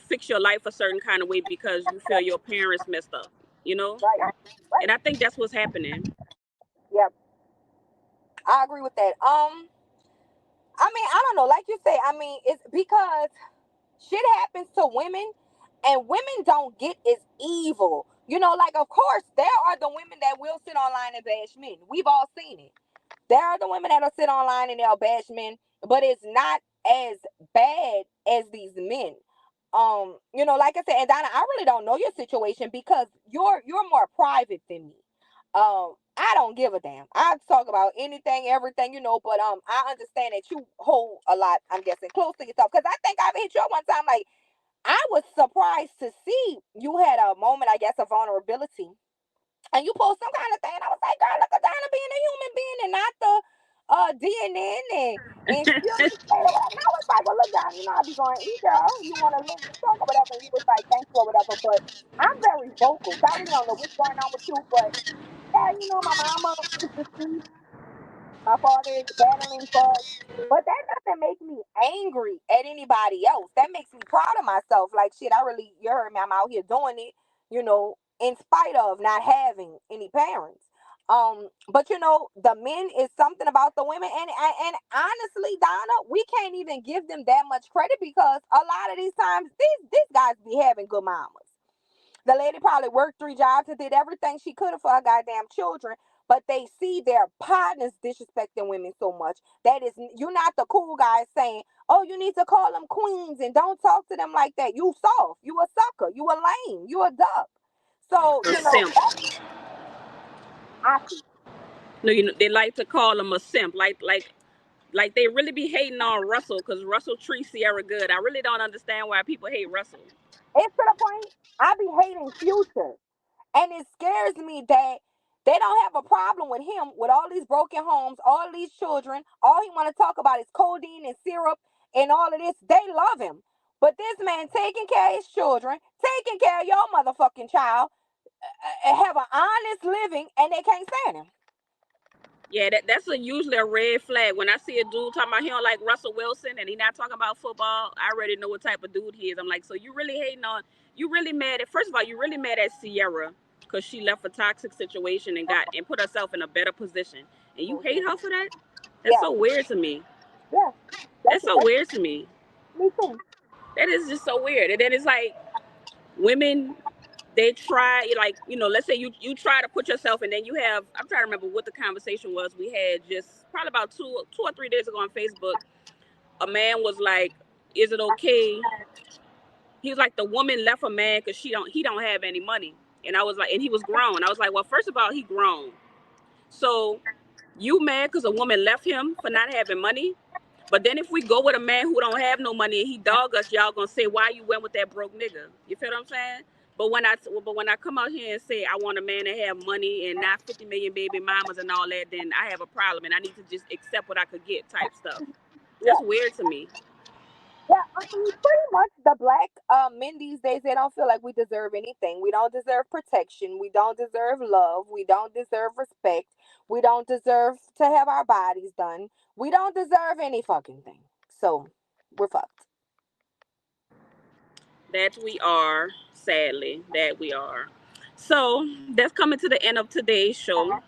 fix your life a certain kind of way because you feel your parents messed up. You know, Right, right. and I think that's what's happening. Yeah, I agree with that. I mean, I don't know. Like you say, I mean, it's because shit happens to women, and women don't get as evil. Like of course there are the women that will sit online and bash men. We've all seen it. There are the women that'll sit online and they'll bash men, but it's not as bad as these men. Like I said, and Donna, I really don't know your situation because you're more private than me. I don't give a damn. I talk about anything, everything, but I understand that you hold a lot, I'm guessing, close to yourself. Cause I think I've hit you up one time, like I was surprised to see you had a moment, I guess, of vulnerability and you post some kind of thing. And I was like, girl, look at Donna being a human being and not the DNA and still in state or whatever. And I was like, well, look, Donna, I be going, girl, you want to link the talk or whatever. And you was like, thank you or whatever. But I'm very vocal. So I really don't know what's going on with you. But yeah, my mama is deceased. My father is battling for, but that doesn't make me angry at anybody else. That makes me proud of myself. Like shit, I really, you heard me. I'm out here doing it, in spite of not having any parents. But the men is something about the women, and honestly, Donna, we can't even give them that much credit because a lot of these times these guys be having good mamas. The lady probably worked 3 jobs and did everything she could for her goddamn children, but they see their partners disrespecting women so much. That is, you're not the cool guy saying, "Oh, you need to call them queens and don't talk to them like that." You soft, you a sucker, you a lame, you a duck. So A simp. I see. No, they like to call him a simp. Like they really be hating on Russell because Russell treats Sierra good. I really don't understand why people hate Russell. It's to the point I be hating Future. And it scares me that they don't have a problem with him with all these broken homes, all these children. All he want to talk about is codeine and syrup and all of this. They love him. But this man taking care of his children, taking care of your motherfucking child, have an honest living, and they can't stand him. Yeah, that's usually a red flag. When I see a dude talking about he don't like Russell Wilson and he not talking about football, I already know what type of dude he is. I'm like, so you really hating on? You really mad at? First of all, you really mad at Sierra because she left a toxic situation and got and put herself in a better position, and you hate her for that? That's Yeah, so weird to me. yeah. That's so That's weird to me. me too. That is just so weird. And then it's like women, they try, like, let's say you try to put yourself, and then you have, I'm trying to remember what the conversation was we had just probably about 2 or 3 days ago on Facebook. A man was like, is it okay? He was like, the woman left a man because he don't have any money. And I was like, and he was grown. I was like, well, first of all, he grown. So you mad because a woman left him for not having money? But then if we go with a man who don't have no money and he dog us, y'all gonna say why you went with that broke nigga. You feel what I'm saying? But when I come out here and say I want a man to have money and not 50 million baby mamas and all that, then I have a problem and I need to just accept what I could get type stuff. That's Yeah. weird to me. Yeah, pretty much the black men these days, they don't feel like we deserve anything. We don't deserve protection. We don't deserve love. We don't deserve respect. We don't deserve to have our bodies done. We don't deserve any fucking thing. So we're fucked. That we are, sadly, that we are. So that's coming to the end of today's show.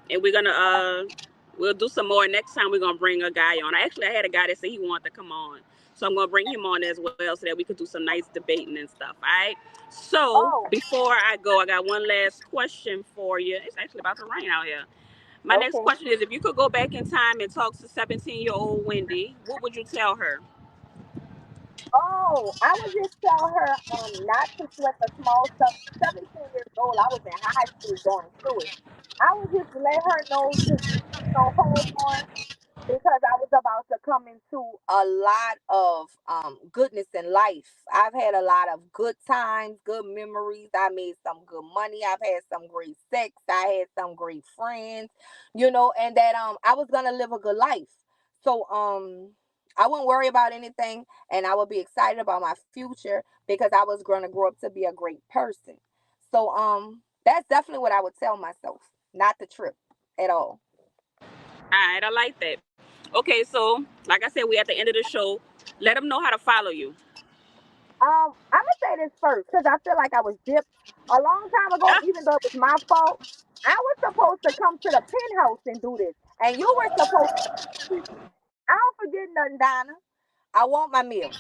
And we'll do some more next time. We're gonna bring a guy on. I had a guy that said he wanted to come on, so I'm gonna bring him on as well so that we could do some nice debating and stuff. All right. So Oh, before I go, I got one last question for you. It's actually about to rain out here. My next okay. question is: if you could go back in time and talk to 17-year-old Wendy, what would you tell her? Oh, I would just tell her not to sweat the small stuff. 17 years old, I was in high school going through it. I would just let her know to just, hold on, because I was about to come into a lot of goodness in life. I've had a lot of good times, good memories. I made some good money. I've had some great sex. I had some great friends, and that I was gonna live a good life. So I wouldn't worry about anything, and I would be excited about my future because I was gonna grow up to be a great person. So that's definitely what I would tell myself, not the trip at all. All right, I like that. Okay, so like I said, we at the end of the show. Let them know how to follow you. I'm gonna say this first because I feel like I was dipped a long time ago, even though it was my fault. I was supposed to come to the penthouse and do this, and you were supposed to. I don't forget nothing, Donna. I want my meal.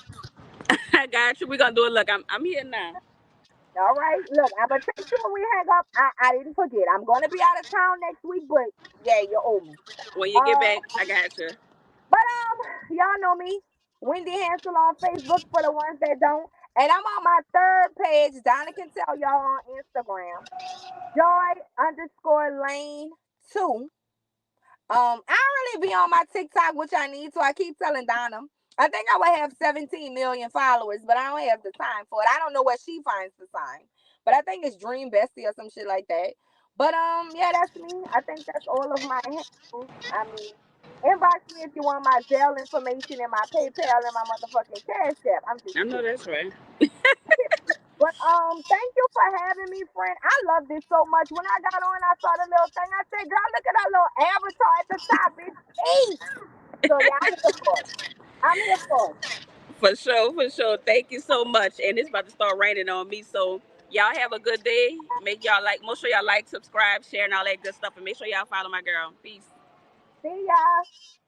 I got you. We're gonna do it. Look, I'm here now. All right, look, I'm gonna text you when we hang up. I didn't forget. I'm gonna be out of town next week, but yeah, you owe me. When you get Um, back, I got you. but y'all know me, Wendy Hansel on Facebook for the ones that don't, and I'm on my third page. Donna can tell y'all on Instagram. Joy_Lane 2. I don't really be on my TikTok, which I need to. I keep telling Donna. I think I would have 17 million followers, but I don't have the time for it. I don't know where she finds the time. But I think it's Dream Bestie or some shit like that. But yeah, that's me. I think that's all of my handles. I mean, inbox me if you want my Zelle information and my PayPal and my motherfucking Cash App. I'm just I know kidding. that's right. But thank you for having me, friend. I love this so much. When I got on, I saw the little thing. I said, "Girl, look at that little avatar at the top. It's H." So yeah, I'm here for it. I'm here for it. For sure, for sure. Thank you so much. And it's about to start raining on me. So y'all have a good day. Make y'all like, make sure y'all like, subscribe, share, and all that good stuff. And make sure y'all follow my girl. Peace. See ya.